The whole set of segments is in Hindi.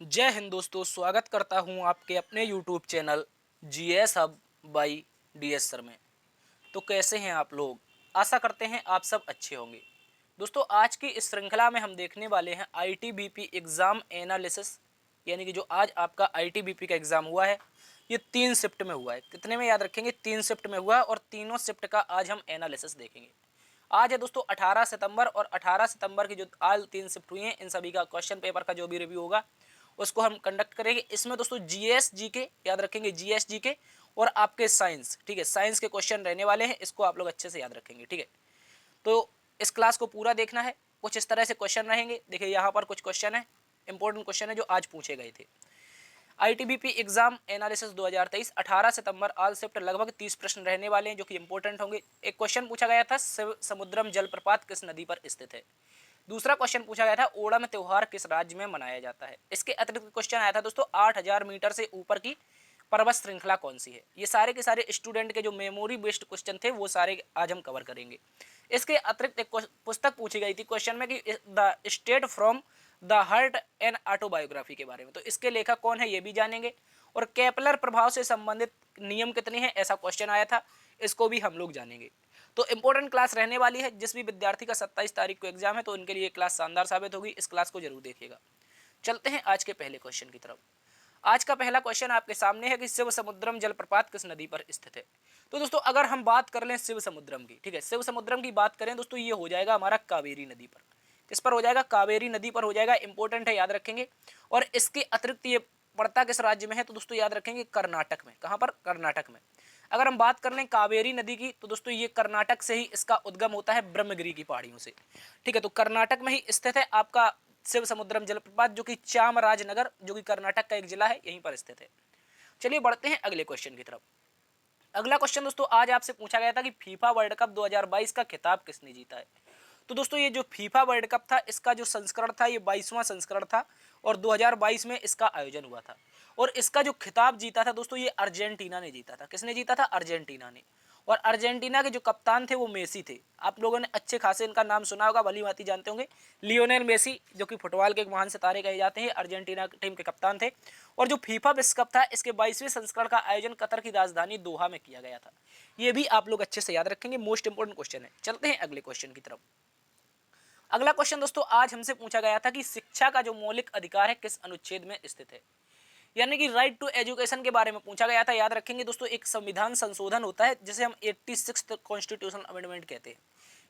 जय हिंद दोस्तों, स्वागत करता हूं आपके अपने YouTube channel GS hub by DS sir में। तो कैसे हैं आप लोग? आशा करते हैं आप सब अच्छे होंगे। दोस्तों, आज की इस श्रृंखला में हम देखने वाले हैं आईटीबीपी एग्ज़ाम एनालिसिस, यानी कि जो आज आपका आईटीबीपी का एग्ज़ाम हुआ है ये 3 शिफ्ट में हुआ है। कितने में याद रखेंगे? 3 शिफ्ट में हुआ है और तीनों शिफ्ट का आज हम एनालिसिस देखेंगे। आज है दोस्तों 18 सितंबर और 18 सितंबर की जो आज 3 शिफ्ट हुई हैं इन सभी का क्वेश्चन पेपर का जो भी रिव्यू होगा उसको हम कंडक्ट करेंगे। इसमें दोस्तों जीएस जीके याद रखेंगे, जीएस जीके और आपके साइंस, ठीक है, साइंस के क्वेश्चन रहने वाले हैं। इसको आप लोग अच्छे से याद रखेंगे, ठीक है। तो इस क्लास को पूरा देखना है। कुछ इस तरह से क्वेश्चन रहेंगे। देखिए यहाँ पर कुछ क्वेश्चन है, इंपॉर्टेंट क्वेश्चन है जो आज पूछे गए थे। आईटीबीपी एग्जाम एनालिसिस 2023 18 सितंबर आज शिफ्ट लगभग 30 प्रश्न रहने वाले हैं जो कि इंपॉर्टेंट होंगे। एक क्वेश्चन पूछा गया था शिव समुद्रम जलप्रपात किस नदी पर स्थित है। दूसरा क्वेश्चन पूछा गया था ओणम त्योहार किस राज्य में मनाया जाता है। इसके अतिरिक्त क्वेश्चन आया था दोस्तों 8000 मीटर से ऊपर की पर्वत श्रृंखला कौन सी है। ये सारे के सारे स्टूडेंट के जो मेमोरी बेस्ड क्वेश्चन थे वो सारे आज हम कवर करेंगे। इसके अतिरिक्त एक पुस्तक पूछी गई थी क्वेश्चन में कि the state from the heart and autobiography के बारे में, तो इसके लेखक कौन है ये भी जानेंगे। और केपलर प्रभाव से संबंधित नियम कितने हैं ऐसा क्वेश्चन आया था, इसको भी हम लोग जानेंगे। तो इंपॉर्टेंट क्लास रहने वाली है। जिस भी विद्यार्थी का 27 तारीख को एग्जाम है तो उनके लिए क्लास शानदार साबित होगी। इस क्लास को जरूर देखिएगा। चलते हैं आज के पहले क्वेश्चन की तरफ। आज का पहला क्वेश्चन आपके सामने है कि शिव समुद्रम जलप्रपात किस नदी पर स्थित है। तो दोस्तों अगर हम बात कर लें शिव समुद्रम की, ठीक है, शिव समुद्रम की बात करें दोस्तों ये हो जाएगा हमारा कावेरी नदी पर। किस पर हो जाएगा? कावेरी नदी पर हो जाएगा। इंपॉर्टेंट है, याद रखेंगे। और इसके अतिरिक्त ये पड़ता किस राज्य में है? तो दोस्तों याद रखेंगे कर्नाटक में। कहाँ पर? कर्नाटक में। अगर हम बात कर लें कावेरी नदी की तो दोस्तों ये कर्नाटक से ही इसका उद्गम होता है, ब्रह्मगिरी की पहाड़ियों से, ठीक है। तो कर्नाटक में ही स्थित है आपका शिव समुद्रम जलप्रपात जो कि चामराजनगर जो कि कर्नाटक का एक जिला है यहीं पर स्थित है। चलिए बढ़ते हैं अगले क्वेश्चन की तरफ। अगला क्वेश्चन दोस्तों आज आपसे पूछा गया था कि फीफा वर्ल्ड कप 2022 का खिताब किसने जीता है। तो दोस्तों ये जो फीफा वर्ल्ड कप था इसका जो संस्करण था ये 22वां संस्करण था और 2022 में इसका आयोजन हुआ था। और इसका जो खिताब जीता था दोस्तों ये अर्जेंटीना ने जीता था। किसने जीता था? अर्जेंटीना ने। और अर्जेंटीना के जो कप्तान थे वो मेसी थे। आप लोगों ने अच्छे खासे इनका नाम सुना होगा, भली भांति जानते होंगे। लियोनेल मेसी जो कि फुटबॉल के एक महान सितारे कहे जाते हैं, अर्जेंटीना टीम के कप्तान थे। और जो फीफा विश्व कप था इसके 22वें संस्करण का आयोजन कतर की राजधानी दोहा में किया गया था। ये भी आप लोग अच्छे से याद रखेंगे, मोस्ट इंपोर्टेंट क्वेश्चन है। चलते हैं अगले क्वेश्चन की तरफ। अगला क्वेश्चन दोस्तों आज हमसे पूछा गया था कि शिक्षा का जो मौलिक अधिकार है किस अनुच्छेद में स्थित है। यानी कि राइट टू एजुकेशन के बारे में पूछा गया था। याद रखेंगे दोस्तों एक संविधान संशोधन होता है जिसे हम 86th कॉन्स्टिट्यूशन अमेंडमेंट कहते हैं,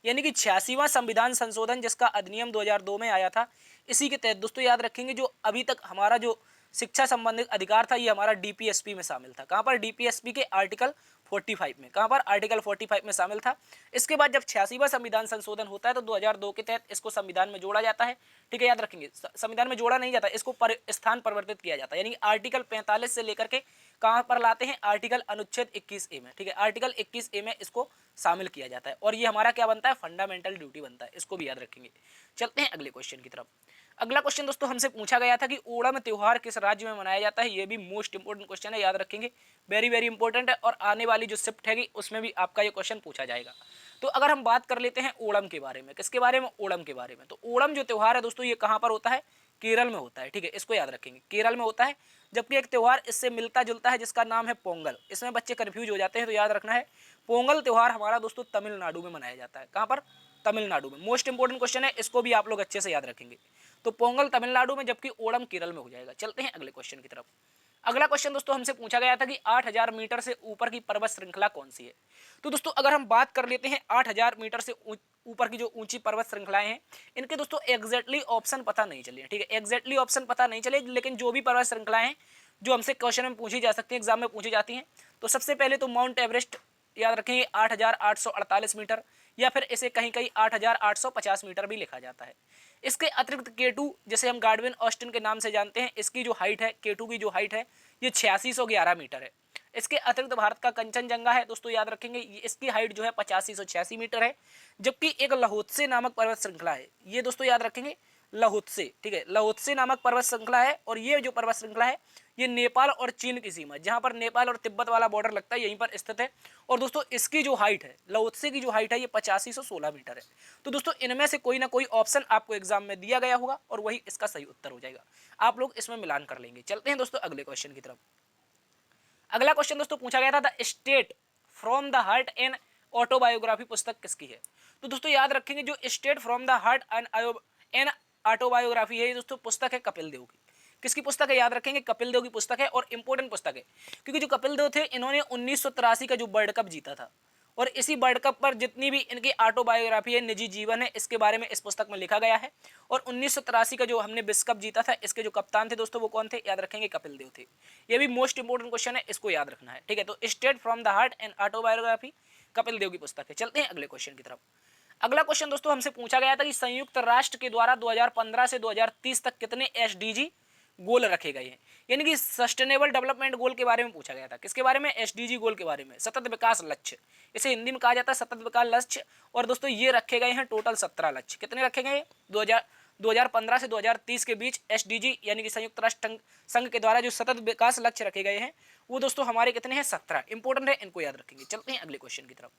यानी कि 86वां संविधान संशोधन जिसका अधिनियम 2002 में आया था। इसी के तहत दोस्तों याद रखेंगे जो अभी तक हमारा जो शिक्षा संबंधित अधिकार था ये हमारा डीपीएसपी में शामिल था। कहाँ पर? डीपीएसपी के आर्टिकल 45 में। कहाँ पर? आर्टिकल 45 में शामिल था। इसके बाद जब 86वां संविधान संशोधन होता है तो 2002 के तहत इसको संविधान में जोड़ा जाता है, ठीक है। याद रखेंगे संविधान में जोड़ा नहीं जाता, इसको स्थान परिवर्तित किया जाता है, यानी आर्टिकल 45 से लेकर के कहाँ पर लाते हैं? आर्टिकल अनुच्छेद 21A में, ठीक है। आर्टिकल 21A में इसको शामिल किया जाता है और ये हमारा क्या बनता है? फंडामेंटल ड्यूटी बनता है। इसको भी याद रखेंगे। चलते हैं अगले क्वेश्चन की तरफ। अगला क्वेश्चन दोस्तों हमसे पूछा गया था कि ओणम त्योहार किस राज्य में मनाया जाता है। ये भी मोस्ट इंपोर्टेंट क्वेश्चन है, याद रखेंगे। वेरी वेरी इंपॉर्टेंट है और आने वाली जो शिफ्ट है उसमें भी आपका ये क्वेश्चन पूछा जाएगा। तो अगर हम बात कर लेते हैं ओणम के बारे में, किसके बारे में? ओणम के बारे में। तो ओणम जो त्यौहार है दोस्तों ये कहाँ पर होता है? केरल में होता है, ठीक है। इसको याद रखेंगे, केरल में होता है। जबकि एक त्यौहार इससे मिलता जुलता है जिसका नाम है पोंगल। इसमें बच्चे कंफ्यूज हो जाते हैं तो याद रखना है पोंगल त्यौहार हमारा दोस्तों तमिलनाडु में मनाया जाता है। कहाँ पर? तमिलनाडु में। मोस्ट इंपोर्टेंट क्वेश्चन है, इसको भी आप लोग अच्छे से याद रखेंगे। तो पोंगल तमिलनाडु में जबकि ओणम केरल में हो जाएगा। चलते हैं अगले क्वेश्चन की तरफ। अगला क्वेश्चन दोस्तों हमसे पूछा गया था कि 8000 मीटर से ऊपर की पर्वत श्रृंखला कौन सी है। तो दोस्तों अगर हम बात कर लेते हैं 8000 मीटर से ऊपर की जो ऊंची पर्वत श्रृंखलाएं हैं इनके दोस्तों एग्जैक्टली ऑप्शन पता नहीं चले, ठीक है। एग्जैक्टली ऑप्शन पता नहीं चले, लेकिन जो भी पर्वत श्रृंखलाएं हैं जो हमसे क्वेश्चन में पूछी जा सकती है, एग्जाम में पूछी जाती हैं, तो सबसे पहले तो माउंट एवरेस्ट याद रखेंगे 8848 मीटर, या फिर इसे कहीं कहीं 8850 मीटर भी लिखा जाता है। इसके अतिरिक्त K2 जिसे हम गार्डविन ऑस्टिन के नाम से जानते हैं, इसकी जो हाइट है K2 की जो हाइट है ये 8611 मीटर है। इसके अतिरिक्त भारत का कंचनजंगा है दोस्तों, याद रखेंगे इसकी हाइट जो है 8586 मीटर है। जबकि एक लहोत्से नामक पर्वत श्रृंखला है, ये दोस्तों याद रखेंगे लाओत्से, ठीक है, लाओत्से नामक पर्वत श्रृंखला है। और ये जो पर्वत श्रृंखला है ये नेपाल और चीन की सीमा, जहां पर नेपाल और तिब्बत वाला बॉर्डर लगता है, यहीं पर स्थित है। और दोस्तों इसकी जो हाइट है, लाओत्से की जो हाइट है, ये 8516 मीटर है। तो दोस्तों इनमें से कोई ना कोई ऑप्शन आपको एग्जाम में दिया गया होगा और वही इसका सही उत्तर हो जाएगा। आप लोग इसमें मिलान कर लेंगे। चलते हैं दोस्तों अगले क्वेश्चन की तरफ। अगला क्वेश्चन दोस्तों पूछा गया था, the state from the heart an autobiography पुस्तक किसकी है? तो दोस्तों याद रखेंगे, जो state from the heart an autobiography है, ये दोस्तों पुस्तक है कपिल देव की। किसकी पुस्तक है? याद रखेंगे, कपिल देव की पुस्तक है। और इंपॉर्टेंट पुस्तक है क्योंकि जो कपिल देव थे, इन्होंने 1983 का जो वर्ल्ड कप जीता था, और इसी वर्ल्ड कप पर जितनी भी इनकी ऑटोबायोग्राफी है, निजी जीवन है, इसके बारे में इस पुस्तक में लिखा गया है। और 1983 का जो हमने विश्व कप जीता था, इसके जो कप्तान थे दोस्तों वो कौन थे? याद रखेंगे, कपिल देव थे। ये भी मोस्ट इंपोर्टेंट क्वेश्चन है, इसको याद रखना है, ठीक है। तो state from the heart and autobiography Kapil Dev की पुस्तक है। चलते हैं अगले क्वेश्चन की तरफ। अगला क्वेश्चन दोस्तों हमसे पूछा गया था कि संयुक्त राष्ट्र के द्वारा 2015 से 2030 तक कितने एसडीजी गोल रखे गए हैं, यानी कि सस्टेनेबल डेवलपमेंट गोल के बारे में पूछा गया था। किसके बारे में? एसडीजी गोल के बारे में, सतत विकास लक्ष्य, इसे हिंदी में कहा जाता है सतत विकास लक्ष्य। और दोस्तों ये रखे गए हैं टोटल 17 लक्ष्य। कितने रखे गए? 2015 से 2030 के बीच एसडीजी यानी कि संयुक्त राष्ट्र संघ के द्वारा जो सतत विकास लक्ष्य रखे गए हैं, वो दोस्तों हमारे कितने हैं? 17। इंपॉर्टेंट है, इनको याद रखेंगे। चलते हैं अगले क्वेश्चन की तरफ।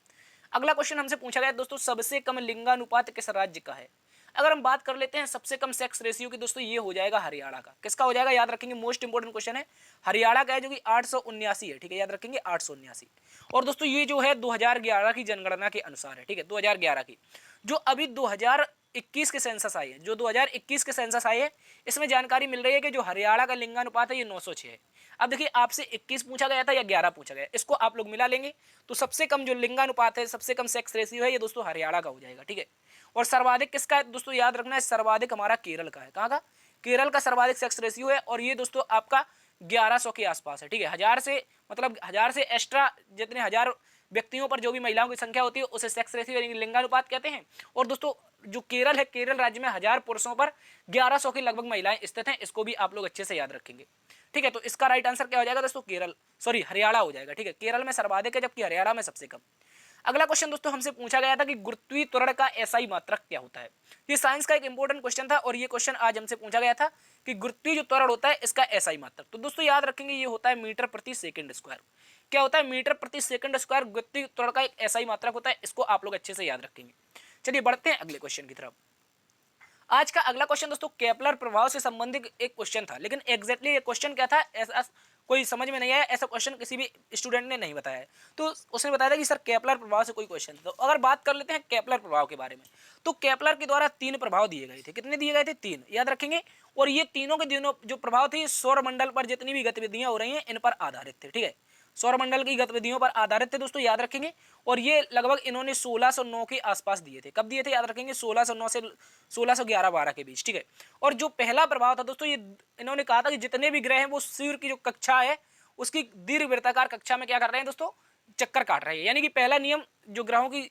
अगला क्वेश्चन हमसे पूछा गया दोस्तों, सबसे कम लिंगानुपात किस राज्य का है? अगर हम बात कर लेते हैं सबसे कम सेक्स रेशियो की, दोस्तों ये हो जाएगा हरियाणा का। किसका हो जाएगा? याद रखेंगे, मोस्ट इंपोर्टेंट क्वेश्चन है, हरियाणा का है, जो कि 879 है, ठीक है, याद रखेंगे 879। और दोस्तों ये जो है 2011 की जनगणना के अनुसार है, ठीक है, 2011 की। जो अभी 2021 के सेंसस आए हैं, जो 2021 के सेंसस आए हैं, इसमें जानकारी मिल रही है कि जो हरियाणा का लिंगानुपात है ये 906 है। अब देखिए, आपसे 21 पूछा गया था या 11 पूछा गया, इसको आप लोग मिला लेंगे तो सबसे कम जो लिंगानुपात है, सबसे कम सेक्स रेशियो है, ये दोस्तों हरियाणा का हो जाएगा, ठीक है। और सर्वाधिक किसका है दोस्तों? याद रखना है, सर्वाधिक हमारा केरल का है। कहाँ का? केरल का सर्वाधिक सेक्स रेशियो है, और ये दोस्तों आपका 1100 के आसपास है, ठीक है। 1000 से मतलब 1000 से एक्स्ट्रा जितने 1000 व्यक्तियों पर जो भी महिलाओं की संख्या होती है उसे सेक्स रेशियो यानी लिंगानुपात कहते हैं। और दोस्तों जो केरल है, केरल राज्य में 1000 पुरुषों पर 1100 की लगभग महिलाएं स्थित हैं, इसको भी आप लोग अच्छे से याद रखेंगे, ठीक है। तो इसका राइट आंसर क्या हो जाएगा दोस्तों? हरियाणा हो जाएगा, ठीक है। केरल में सर्वाधिक है, जबकि हरियाणा में सबसे कम। अगला क्वेश्चन दोस्तों हमसे पूछा गया था कि गुरुत्वीय त्वरण का एसआई मात्रक क्या होता है? ये साइंस का एक इंपॉर्टेंट क्वेश्चन था, और ये क्वेश्चन आज हमसे पूछा गया था कि गुरुत्वीय जो त्वरण होता है इसका एसआई मात्रक। तो दोस्तों याद रखेंगे, ये होता है मीटर प्रति सेकंड स्क्वायर। क्या होता है? मीटर प्रति सेकंड स्क्वायर गुरुत्वीय त्वरण का एक एसआई मात्रक होता है, इसको आप लोग अच्छे से याद रखेंगे। चलिए बढ़ते हैं अगले क्वेश्चन की तरफ। आज का अगला क्वेश्चन दोस्तों केपलर प्रभाव से संबंधित एक क्वेश्चन था, लेकिन एग्जैक्टली ये क्वेश्चन क्या था ऐसा कोई समझ में नहीं आया। ऐसा क्वेश्चन किसी भी स्टूडेंट ने नहीं बताया है, तो उसने बताया था कि सर केपलर प्रभाव से कोई क्वेश्चन। तो अगर बात कर लेते हैं केपलर प्रभाव के बारे में, तो केपलर के द्वारा 3 प्रभाव दिए गए थे। कितने दिए गए थे? 3, याद रखेंगे। और ये तीनों के दिनों जो प्रभाव थे, सौर मंडल पर जितनी भी गतिविधियां हो रही हैं इन पर आधारित थे, ठीक है। सौरमंडल की गतिविधियों पर आधारित थे दोस्तों, याद रखेंगे। और ये लगभग इन्होंने 1609 के आसपास दिए थे। कब दिए थे? याद रखेंगे 1609 से 1611-12 के बीच, ठीक है। और जो पहला प्रभाव था दोस्तों, ये इन्होंने कहा था कि जितने भी ग्रह हैं वो सूर्य की जो कक्षा है उसकी दीर्घवृत्ताकार कक्षा में क्या कर रहे हैं दोस्तों? चक्कर काट रहे हैं। यानी कि पहला नियम जो ग्रहों की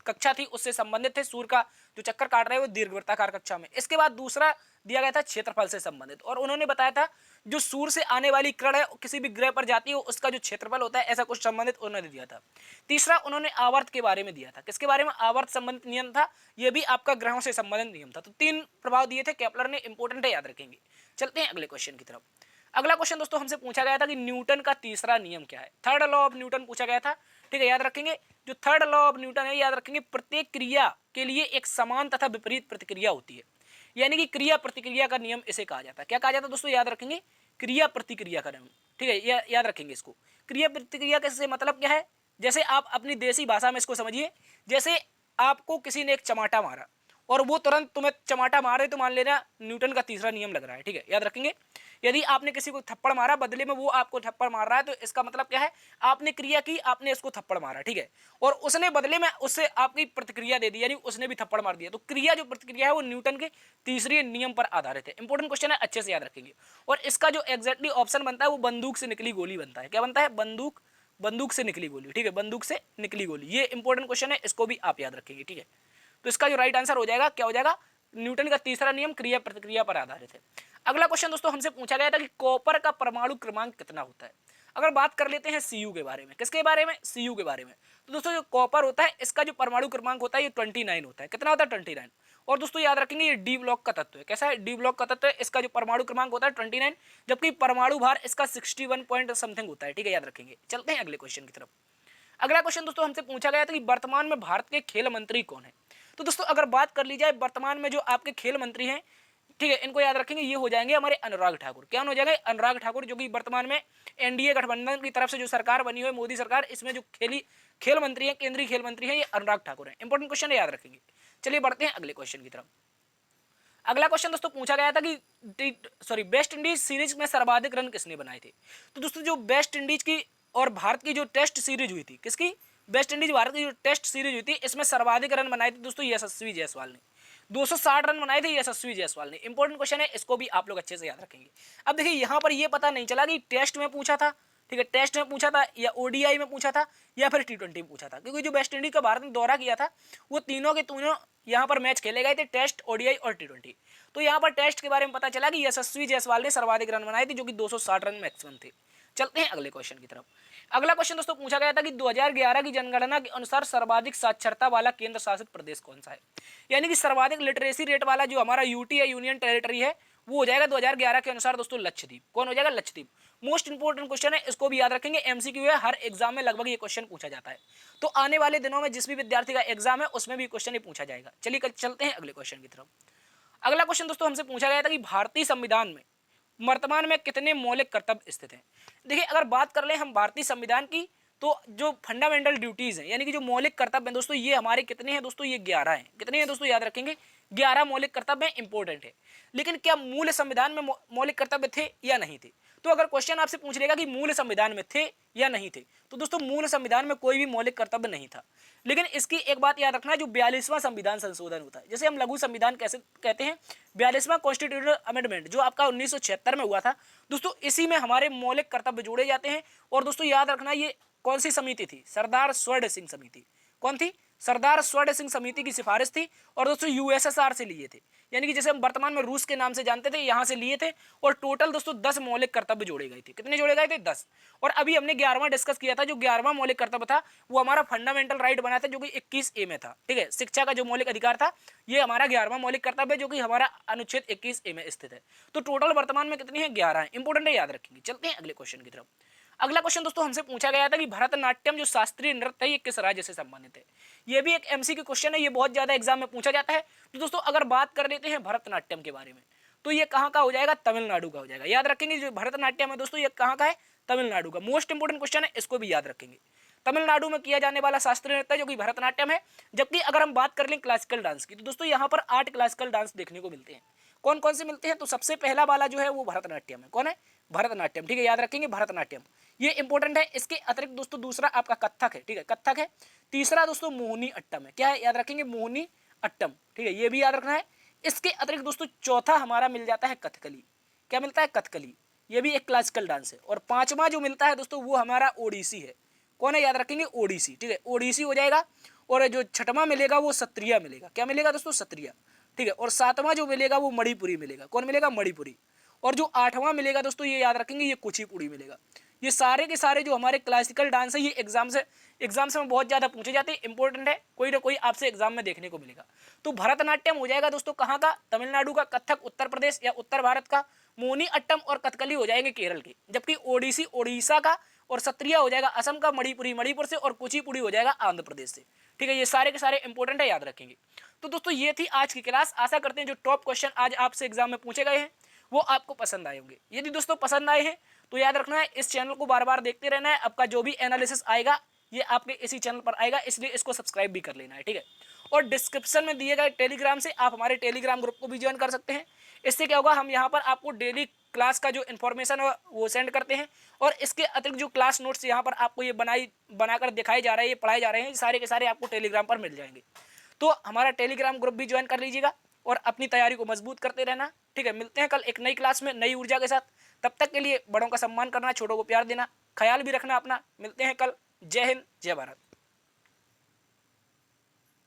कक्षा थी उससे संबंधित थे, सूर्य का जो चक्कर काट रहे हैं वो दीर्घवृत्ताकार कक्षा में। इसके बाद दूसरा दिया गया था क्षेत्रफल से संबंधित, और उन्होंने बताया था जो सूर्य से आने वाली किरण है किसी भी ग्रह पर जाती है उसका जो क्षेत्रफल होता है, ऐसा कुछ संबंधित उन्होंने दिया था। तीसरा उन्होंने आवर्त के बारे में दिया था। किसके बारे में? आवर्त संबंधित नियम था, यह भी आपका ग्रहों से संबंधित नियम था। तो 3 प्रभाव दिए थे केपलर ने, इंपॉर्टेंट है, याद रखेंगे। चलते हैं अगले क्वेश्चन की तरफ। अगला क्वेश्चन दोस्तों हमसे पूछा गया था कि न्यूटन का तीसरा नियम क्या है? थर्ड लॉ ऑफ न्यूटन पूछा गया था, ठीक है, याद रखेंगे। जो थर्ड लॉ ऑफ न्यूटन है, याद रखेंगे, प्रत्येक क्रिया के लिए एक समान तथा विपरीत प्रतिक्रिया होती है, यानी कि क्रिया प्रतिक्रिया का नियम इसे कहा जाता है। क्या कहा जाता है दोस्तों? याद रखेंगे, क्रिया प्रतिक्रिया का नियम, ठीक है, याद रखेंगे इसको। क्रिया प्रतिक्रिया का मतलब क्या है? जैसे आप अपनी देसी भाषा में इसको समझिए, जैसे आपको किसी ने एक चमाटा मारा और वो तुरंत तुम्हें चमाटा मारे, तो मान लेना न्यूटन का तीसरा नियम लग रहा है, ठीक है, याद रखेंगे। यदि आपने किसी को थप्पड़ मारा, बदले में वो आपको थप्पड़ मार रहा है, तो इसका मतलब क्या है? आपने क्रिया की, आपने इसको थप्पड़ मारा, ठीक है, और उसने बदले में उससे आपकी प्रतिक्रिया दे दी, यानी उसने भी थप्पड़ मार दिया। तो क्रिया जो प्रतिक्रिया है वो न्यूटन के तीसरे नियम पर आधारित है। इंपॉर्टेंट क्वेश्चन है, अच्छे से याद रखेंगे। और इसका जो एग्जैक्टली ऑप्शन बनता है वो बंदूक से निकली गोली बनता है। क्या बनता है? बंदूक से निकली गोली, ठीक है, बंदूक से निकली गोली। ये इंपॉर्टेंट क्वेश्चन है, इसको भी आप याद रखेंगे, ठीक है। तो इसका जो राइट आंसर हो जाएगा, क्या हो जाएगा? न्यूटन का तीसरा नियम क्रिया प्रतिक्रिया पर आधारित है। अगला क्वेश्चन दोस्तों हमसे पूछा गया था कि कॉपर का परमाणु क्रमांक कितना होता है? अगर बात कर लेते हैं सीयू के बारे में, किसके बारे में? सीयू के बारे में। तो दोस्तों जो कॉपर होता है इसका जो परमाणु क्रमांक होता है ये 29 होता है। कितना होता है? 29। और दोस्तों याद रखेंगे ये डी ब्लॉक का तत्व है। कैसा है? डी ब्लॉक का तत्व है। इसका जो परमाणु क्रमांक होता है 29, जबकि परमाणु भार इसका 61 पॉइंट समथिंग होता है। ठीक है, याद रखेंगे। चलते हैं अगले क्वेश्चन की तरफ। अगला क्वेश्चन दोस्तों हमसे पूछा गया था कि वर्तमान में भारत के खेल मंत्री कौन है। तो दोस्तों अगर बात कर ली जाए वर्तमान में जो आपके खेल मंत्री हैं, ठीक है, इनको याद रखेंगे, ये हो जाएंगे हमारे अनुराग ठाकुर। क्या हो जाएगा? अनुराग ठाकुर, जो कि वर्तमान में एनडीए गठबंधन की तरफ से जो सरकार बनी हुई है, मोदी सरकार, इसमें जो खेल मंत्री हैं, केंद्रीय खेल मंत्री हैं, ये अनुराग ठाकुर हैं। इंपॉर्टेंट क्वेश्चन है, याद रखेंगे। चलिए बढ़ते हैं अगले क्वेश्चन की तरफ। अगला क्वेश्चन दोस्तों पूछा गया था कि वेस्ट इंडीज सीरीज में सर्वाधिक रन किसने बनाए थे। तो दोस्तों जो वेस्ट इंडीज की और भारत की जो टेस्ट सीरीज हुई थी, किसकी? वेस्ट इंडीज भारत की जो टेस्ट सीरीज हुई थी, इसमें सर्वाधिक रन बनाए थे दोस्तों यशस्वी जायसवाल ने। 260 रन बनाए थे यशस्वी जायसवाल ने। इंपॉर्टेंट क्वेश्चन है, इसको भी आप लोग अच्छे से याद रखेंगे। अब देखिए यहाँ पर ये पता नहीं चला कि टेस्ट में पूछा था, ठीक है, टेस्ट में पूछा था या ओडीआई में पूछा था या फिर टी20 में पूछा था, क्योंकि जो वेस्ट इंडीज का भारत ने दौरा किया था वो तीनों के तीनों यहाँ पर मैच खेले गए थे, टेस्ट, ओडीआई और टी20। तो यहाँ पर टेस्ट के बारे में पता चला कि यशस्वी जायसवाल ने सर्वाधिक रन बनाए थे, जो कि 260 रन मैक्सिमम थे। चलते हैं अगले क्वेश्चन की तरफ। अगला क्वेश्चन दोस्तों पूछा गया था कि 2011 की जनगणना के अनुसार सर्वाधिक साक्षरता वाला केंद्र शासित प्रदेश कौन सा है। यानी कि सर्वाधिक लिटरेसी रेट वाला जो हमारा यूटी है, यूनियन टेरिटरी है, वो हो जाएगा 2011 के अनुसार दोस्तों लक्षद्वीप। कौन हो जाएगा? लक्षद्वीप। मोस्ट इंपोर्टेंट क्वेश्चन है, इसको भी याद रखेंगे, एमसीक्यू है, हर एग्जाम में लगभग ये क्वेश्चन पूछा जाता है। तो आने वाले दिनों में जिस भी विद्यार्थी का एग्जाम है उसमें भी क्वेश्चन ये पूछा जाएगा। चलिए चलते हैं अगले क्वेश्चन की तरफ। अगला क्वेश्चन दोस्तों हमसे पूछा गया था कि भारतीय संविधान में वर्तमान में कितने मौलिक कर्तव्य स्थित हैं। देखिए अगर बात कर ले हम भारतीय संविधान की, तो जो फंडामेंटल ड्यूटीज हैं, यानी कि जो मौलिक कर्तव्य हैं दोस्तों, ये हमारे कितने हैं दोस्तों? ये 11 हैं। कितने हैं दोस्तों? याद रखेंगे, 11 मौलिक कर्तव्य इंपॉर्टेंट है। लेकिन क्या मूल संविधान में मौलिक कर्तव्य थे या नहीं थे? तो अगर क्वेश्चन आपसे पूछ लेगा कि मूल संविधान में थे या नहीं थे, तो दोस्तों मूल संविधान में कोई भी मौलिक कर्तव्य नहीं था। लेकिन इसकी एक बात याद रखना है, जो 42वां संविधान संशोधन होता है, जैसे हम लघु संविधान कैसे कहते हैं, 42वां कॉन्स्टिट्यूशनल अमेंडमेंट जो आपका 1976 में हुआ था दोस्तों, इसी में हमारे मौलिक कर्तव्य जोड़े जाते हैं। और दोस्तों याद रखना, ये कौन सी समिति थी? सरदार स्वर्ण सिंह समिति। कौन थी? सरदार स्वर्ण सिंह समिति की सिफारिश थी। और दोस्तों यूएसएसआर से लिए थे, यानी कि जैसे हम वर्तमान में रूस के नाम से जानते थे, यहाँ से लिए थे। और टोटल दोस्तों 10 मौलिक कर्तव्य जोड़े गए थे। कितने जोड़े गए थे? 10। और अभी हमने 11वां डिस्कस किया था, जो 11वां मौलिक कर्तव्य था वो हमारा फंडामेंटल राइट बना था, जो कि 21A में था। ठीक है, शिक्षा का जो मौलिक अधिकार था, ये हमारा 11वां मौलिक कर्तव्य है, जो कि हमारा अनुच्छेद 21A में स्थित है। तो टोटल वर्तमान में कितनी है? 11 है। इंपॉर्टेंट है, याद रखेंगे। चलते हैं अगले क्वेश्चन की तरफ। अगला क्वेश्चन दोस्तों हमसे पूछा गया था कि भरतनाट्यम जो शास्त्रीय नृत्य है, ये किस राज्य से संबंधित है। ये भी एक एमसीक्यू क्वेश्चन है, ये बहुत ज्यादा एग्जाम में पूछा जाता है। तो दोस्तों अगर बात कर लेते हैं भरतनाट्यम के बारे में, तो ये कहाँ का हो जाएगा? तमिलनाडु का हो जाएगा। याद रखेंगे, जो भरतनाट्यम है दोस्तों, ये कहाँ का है? तमिलनाडु का। मोस्ट इंपोर्टेंट क्वेश्चन है, इसको भी याद रखेंगे। तमिलनाडु में किया जाने वाला शास्त्रीय नृत्य जो कि भरतनाट्यम है। जबकि अगर हम बात कर लें क्लासिकल डांस की, तो दोस्तों यहाँ पर 8 क्लासिकल डांस देखने को मिलते हैं। कौन कौन से मिलते हैं? तो सबसे पहला वाला जो है वो भरतनाट्यम है। कौन है? भरतनाट्यम। ठीक है, याद रखेंगे भरतनाट्यम, ये इंपॉर्टेंट है। इसके अतिरिक्त दोस्तों दूसरा आपका कथक है। ठीक है, कथक है। तीसरा दोस्तों मोहिनी अट्टम है। क्या है? याद रखेंगे, मोहिनी अट्टम। ठीक है, ये भी याद रखना है। इसके अतिरिक्त दोस्तों चौथा हमारा मिल जाता है कथकली। क्या मिलता है? कथकली। ये भी एक क्लासिकल डांस है। और पांचवा जो मिलता है दोस्तों वो हमारा ओडिसी है। कौन है? याद रखेंगे, ओडिसी। ठीक है, ओडिसी हो जाएगा। और जो छठवां मिलेगा वो सत्रिया मिलेगा। क्या मिलेगा दोस्तों? सत्रिया। ठीक है, और सातवां जो मिलेगा वो मणिपुरी मिलेगा। कौन मिलेगा? मणिपुरी। और जो 8वां मिलेगा दोस्तों, ये याद रखेंगे, ये कुचिपुड़ी मिलेगा। ये सारे के सारे जो हमारे क्लासिकल डांस है, ये एग्जाम से बहुत ज्यादा पूछे जाते हैं। इंपॉर्टेंट है, कोई ना कोई आपसे एग्जाम में देखने को मिलेगा। तो भरतनाट्यम हो जाएगा दोस्तों कहाँ का? तमिलनाडु का। कथक उत्तर प्रदेश या उत्तर भारत का। मोहिनी अट्टम और कथकली हो जाएंगे केरल के। जबकि ओडिसी ओडिशा का। और सत्रिया हो जाएगा असम का। मणिपुरी मणिपुर से। और कुचिपुड़ी हो जाएगा आंध्र प्रदेश से। ठीक है, ये सारे के सारे इंपॉर्टेंट है, याद रखेंगे। तो दोस्तों ये थी आज की क्लास। आशा करते हैं जो टॉप क्वेश्चन आज आपसे एग्जाम में पूछे गए हैं वो आपको पसंद आए होंगे। यदि दोस्तों पसंद आए हैं तो याद रखना है, इस चैनल को बार बार देखते रहना है। आपका जो भी एनालिसिस आएगा ये आपके इसी चैनल पर आएगा, इसलिए इसको सब्सक्राइब भी कर लेना है। ठीक है, और डिस्क्रिप्शन में दिए गए टेलीग्राम से आप हमारे टेलीग्राम ग्रुप को भी ज्वाइन कर सकते हैं। इससे क्या होगा, हम यहाँ पर आपको डेली क्लास का जो इन्फॉर्मेशन है वो सेंड करते हैं। और इसके अतिरिक्त जो क्लास नोट्स यहाँ पर आपको ये बनाकर दिखाए जा रहे हैं, ये पढ़ाए जा रहे हैं, सारे के सारे आपको टेलीग्राम पर मिल जाएंगे। तो हमारा टेलीग्राम ग्रुप भी ज्वाइन कर लीजिएगा और अपनी तैयारी को मजबूत करते रहना। ठीक है, मिलते हैं कल एक नई क्लास में नई ऊर्जा के साथ। तब तक के लिए बड़ों का सम्मान करना, छोटों को प्यार देना, ख्याल भी रखना अपना। मिलते हैं कल। जय हिंद, जय भारत।